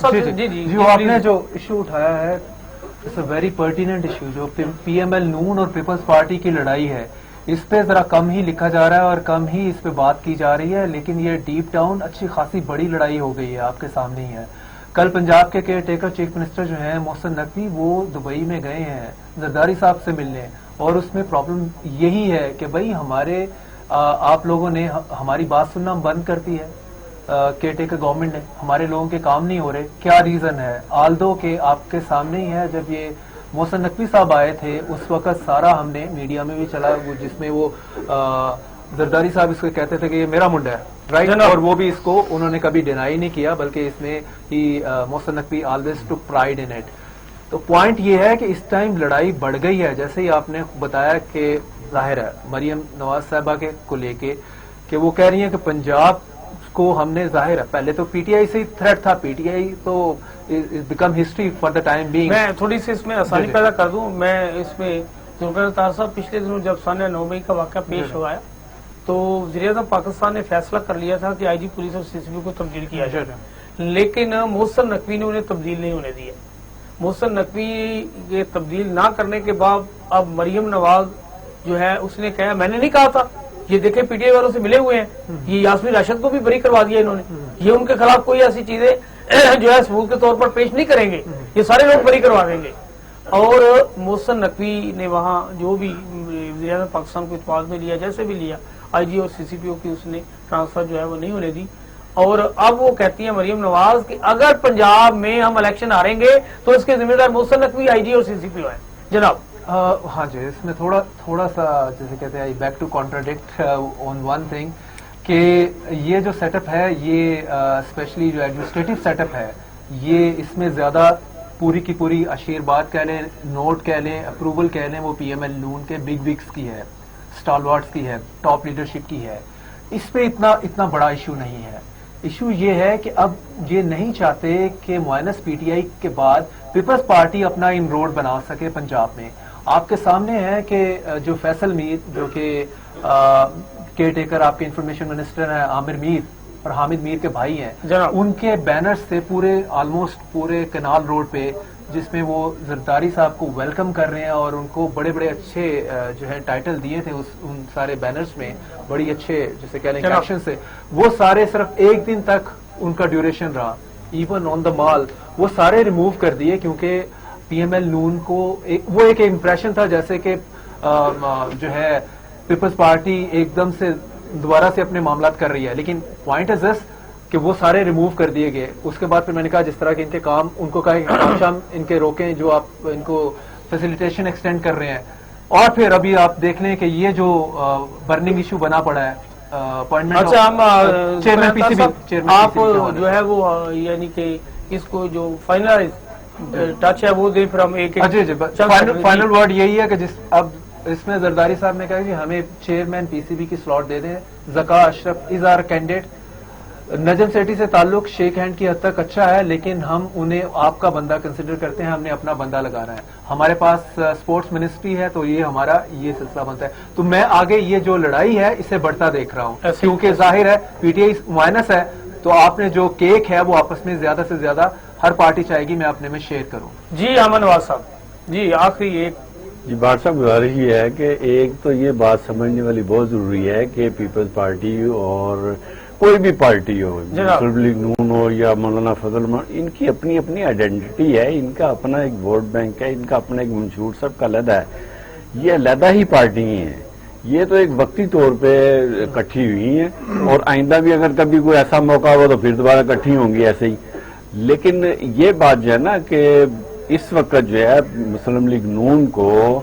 جی آپ نے جو ایشو اٹھایا ہے it's a very pertinent issue, جو پی ایم ایل نون اور پیپلز پارٹی کی لڑائی ہے، اس پہ ذرا کم ہی لکھا جا رہا ہے اور کم ہی اس پہ بات کی جا رہی ہے، لیکن یہ ڈیپ ڈاؤن اچھی خاصی بڑی لڑائی ہو گئی ہے، آپ کے سامنے ہی ہے۔ کل پنجاب کے کیئر ٹیکر چیف منسٹر جو ہیں محسن نقوی، وہ دبئی میں گئے ہیں زرداری صاحب سے ملنے، اور اس میں پرابلم یہی ہے کہ بھائی ہمارے آپ لوگوں نے ہماری بات سننا بند کر دی ہے، کیئر ٹیکر گورنمنٹ نے، ہمارے لوگوں کے کام نہیں ہو رہے، کیا ریزن ہے؟ آلدو کہ آپ کے سامنے ہی ہے، جب یہ محسن نقوی صاحب آئے تھے اس وقت سارا ہم نے میڈیا میں بھی چلا، جس میں وہ زرداری صاحب اس کو کہتے تھے کہ یہ میرا منڈا ہے، رائٹ، اور وہ بھی اس کو انہوں نے کبھی ڈینائی نہیں کیا، بلکہ اس میں محسن نقوی آلویز ٹوک پرائڈ ان اٹ۔ تو پوائنٹ یہ ہے کہ اس ٹائم لڑائی بڑھ گئی ہے، جیسے ہی آپ نے بتایا کہ ظاہر ہے مریم نواز صاحبہ کو لے کے کہ وہ کہہ رہی ہیں کہ پنجاب کو ہم نے، ظاہر ہے پہلے تو پی ٹی آئی سے ہی تھریٹ تھا، پی ٹی آئی تو become history for the time being. میں تھوڑی سی اس میں آسانی پیدا کر دوں، میں اس میں ذوالفقار طاہر صاحب پچھلے دنوں جب سانیہ 9 مئی کا واقعہ پیش ہوا ہے تو وزیر اعظم پاکستان نے فیصلہ کر لیا تھا کہ آئی جی پولیس اور سی سی پی کو تبدیل کیا جائے، لیکن محسن نقوی نے انہیں تبدیل نہیں ہونے دیا۔ محسن نقوی کے تبدیل نہ کرنے کے بعد اب مریم نواز جو ہے اس نے کہا میں نے نہیں کہا تھا، یہ دیکھیں پی ٹی آئی والوں سے ملے ہوئے ہیں، یہ یاسمین راشد کو بھی بری کروا دیا انہوں نے، یہ ان کے خلاف کوئی ایسی چیزیں جو ہے ثبوت کے طور پر پیش نہیں کریں گے، یہ سارے لوگ بری کروا دیں گے۔ اور محسن نقوی نے وہاں جو بھی وزیر اعظم پاکستان کو اعتماد میں لیا، جیسے بھی لیا، آئی جی اور سی سی پی او کی اس نے ٹرانسفر جو ہے وہ نہیں ہونے دی، اور اب وہ کہتی ہیں مریم نواز کہ اگر پنجاب میں ہم الیکشن ہاریں گے تو اس کے ذمہ دار محسن نقوی، آئی جی اور سی سی پی او ہیں۔ جناب ہاں جی، اس میں تھوڑا سا جیسے کہتے ہیں back to contradict on one thing کہ یہ جو سیٹ اپ ہے، یہ اسپیشلی جو ایڈمنسٹریٹو سیٹ اپ ہے، یہ اس میں زیادہ پوری کی پوری اشیرباد کہہ لیں، نوٹ کہہ لیں، اپروول کہہ لیں، وہ پی ایم ایل نون کے بگ وگس کی ہے، اسٹالوارٹس کی ہے، ٹاپ لیڈرشپ کی ہے، اس پہ اتنا بڑا ایشو نہیں ہے۔ ایشو یہ ہے کہ اب یہ نہیں چاہتے کہ مائنس پی ٹی آئی کے بعد پیپلز پارٹی اپنا ان روڈ بنا سکے پنجاب میں۔ آپ کے سامنے ہے کہ جو فیصل میر، جو کہ کیئر ٹیکر آپ کے انفارمیشن منسٹر ہیں، عامر میر اور حامد میر کے بھائی ہیں، ان کے بینرز تھے پورے آلموسٹ پورے کینال روڈ پہ، جس میں وہ زرداری صاحب کو ویلکم کر رہے ہیں اور ان کو بڑے بڑے اچھے جو ہے ٹائٹل دیے تھے ان سارے بینرز میں، بڑی اچھے جسے کہہ لیں کیپشن سے، وہ سارے صرف ایک دن تک ان کا ڈیوریشن رہا، ایون آن دا مال وہ سارے ریموو کر دیے، کیونکہ پی ایم ایل نون کو وہ ایک امپریشن تھا جیسے کہ جو ہے پیپلز پارٹی ایک دم سے دوبارہ سے اپنے معاملات کر رہی ہے، لیکن پوائنٹ از دس کہ وہ سارے ریموو کر دیے گئے۔ اس کے بعد پھر میں نے کہا جس طرح کے ان کے کام، ان کو کہا کہ کام شام ان کے روکیں جو آپ ان کو فیسیلیٹیشن ایکسٹینڈ کر رہے ہیں، اور پھر ابھی آپ دیکھ لیں کہ یہ جو برننگ ایشو بنا پڑا ہے اپوائنٹمنٹ، اچھا ہم چیئرمین پی سی بی، آپ جو ہے وہ یعنی کہ اس کو جو فائنلائز ٹچ ہے وہ دیں، پھر ہم ایک فائنل ورڈ یہی ہے کہ اب اس میں زرداری صاحب نے کہا کہ ہمیں چیئرمین پی سی بی کی سلاٹ دے دیں، زکا اشرف از آر کینڈیڈیٹ، نجم سیٹھی سے تعلق شیک ہینڈ کی حد تک اچھا ہے، لیکن ہم انہیں آپ کا بندہ کنسیڈر کرتے ہیں، ہم نے اپنا بندہ لگانا ہے، ہمارے پاس اسپورٹس منسٹری ہے تو یہ ہمارا یہ سلسلہ بنتا ہے۔ تو میں آگے یہ جو لڑائی ہے اسے بڑھتا دیکھ رہا ہوں، کیونکہ ظاہر ہے پی ٹی آئی مائنس ہے، تو آپ نے جو کیک ہے وہ آپس میں زیادہ سے زیادہ ہر پارٹی چاہے گی میں اپنے میں شیئر کروں۔ جی احمد نواز صاحب، جی آخری ایک جی بار صاحب گزارش یہ ہے کہ ایک تو یہ بات سمجھنے والی بہت ضروری ہے کہ پیپلز پارٹی اور کوئی بھی پارٹی ہو، مسلم لیگ نون ہو یا مولانا فضل، ان کی اپنی اپنی آئیڈینٹی ہے، ان کا اپنا ایک ووٹ بینک ہے، ان کا اپنا ایک منشور سب کا علیحدہ ہے، یہ علیحدہ ہی پارٹی ہیں، یہ تو ایک وقتی طور پہ اکٹھی ہوئی ہیں، اور آئندہ بھی اگر کبھی کوئی ایسا موقع ہو تو پھر دوبارہ اکٹھی ہوں گی ایسے ہی۔ لیکن یہ بات جو ہے نا کہ اس وقت جو ہے مسلم لیگ نون کو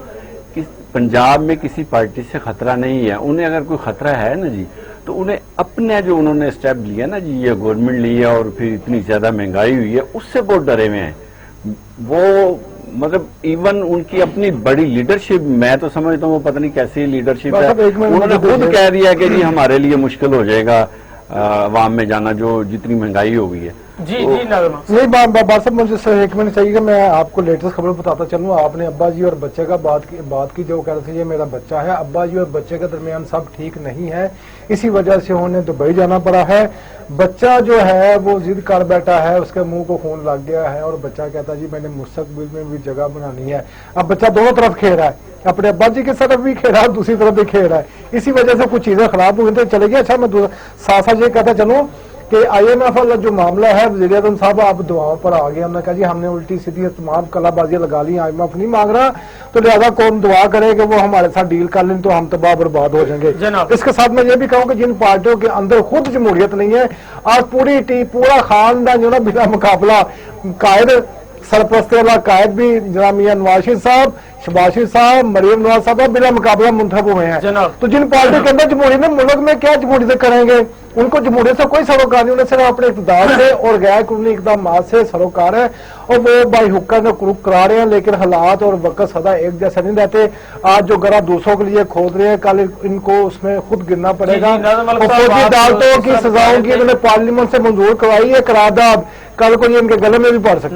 پنجاب میں کسی پارٹی سے خطرہ نہیں ہے، انہیں اگر کوئی خطرہ ہے نا جی تو انہیں اپنے جو انہوں نے اسٹیپ لیا نا جی، یہ گورنمنٹ لی ہے اور پھر اتنی زیادہ مہنگائی ہوئی ہے، اس سے بہت ڈرے ہوئے ہیں وہ، مطلب ایون ان کی اپنی بڑی لیڈرشپ، میں تو سمجھتا ہوں وہ پتہ نہیں کیسی لیڈرشپ ہے، انہوں نے خود کہہ دیا کہ جی ہمارے لیے مشکل ہو جائے گا عوام میں جانا جو جتنی مہنگائی ہو گئی ہے۔ جی جی نہیں بار صاحب مجھے سر ایک منٹ چاہیے کہ میں آپ کو لیٹسٹ خبر بتاتا چلوں، آپ نے ابا جی اور بچے کا بات کی جو کہہ رہے تھے یہ میرا بچہ ہے، ابا جی اور بچے کے درمیان سب ٹھیک نہیں ہے، اسی وجہ سے انہیں دبئی جانا پڑا ہے. بچہ جو ہے وہ ضد کر بیٹھا ہے, اس کے منہ کو خون لگ گیا ہے اور بچہ کہتا جی میں نے مستقبل میں بھی جگہ بنانی ہے. اب بچہ دونوں طرف کھیل رہا ہے, اپنے ابا جی کی طرف بھی کھیل رہا ہے, دوسری طرف بھی کھیل رہا ہے. اسی وجہ سے کچھ چیزیں خراب ہوئی تو چلے گی. اچھا میں ساتھ ساتھ یہ کہتا چلوں کہ IMF والا جو معاملہ ہے, وزیر اعظم صاحب آپ دعاؤں پر آ گئے. ہم نے کہا جی ہم نے الٹی سیدھی تمام کلا بازیاں لگا لی, IMF نہیں مانگ رہا, تو لہذا کون دعا کرے کہ وہ ہمارے ساتھ ڈیل کر لیں تو ہم تباہ برباد ہو جائیں گے. اس کے ساتھ میں یہ بھی کہوں کہ جن پارٹیوں کے اندر خود جمہوریت نہیں ہے, آج پوری پورا خاندان جو نا بلا مقابلہ قائد سرپرست والا قائد بھی جناب میاں نواز شریف صاحب, شہباز شریف صاحب, مریم نواز صاحب بلا مقابلہ منتخب ہوئے ہیں. تو جن پارٹی کے اندر جمہوریت ہے, ملک میں کیا جمہوریت کریں گے؟ ان کو جمہوریت سے کوئی سروکار نہیں, انہیں صرف اپنے اقتدار سے اور غیر قانونی اقدامات سے سروکار ہے, اور وہ بائی حکا نے کرک کرا رہے ہیں. لیکن حالات اور وقت سدا ایک جیسے نہیں رہتے. آج جو گرا دوسروں کے لیے کھود رہے ہیں, کل ان کو اس میں خود گرنا پڑے گا. اور فوجی عدالتوں کی سزاؤں کی انہوں نے پارلیمنٹ سے منظور کروائی ہے قرارداد, کل کو یہ ان کے گلے میں بھی پڑ سکتا ہے.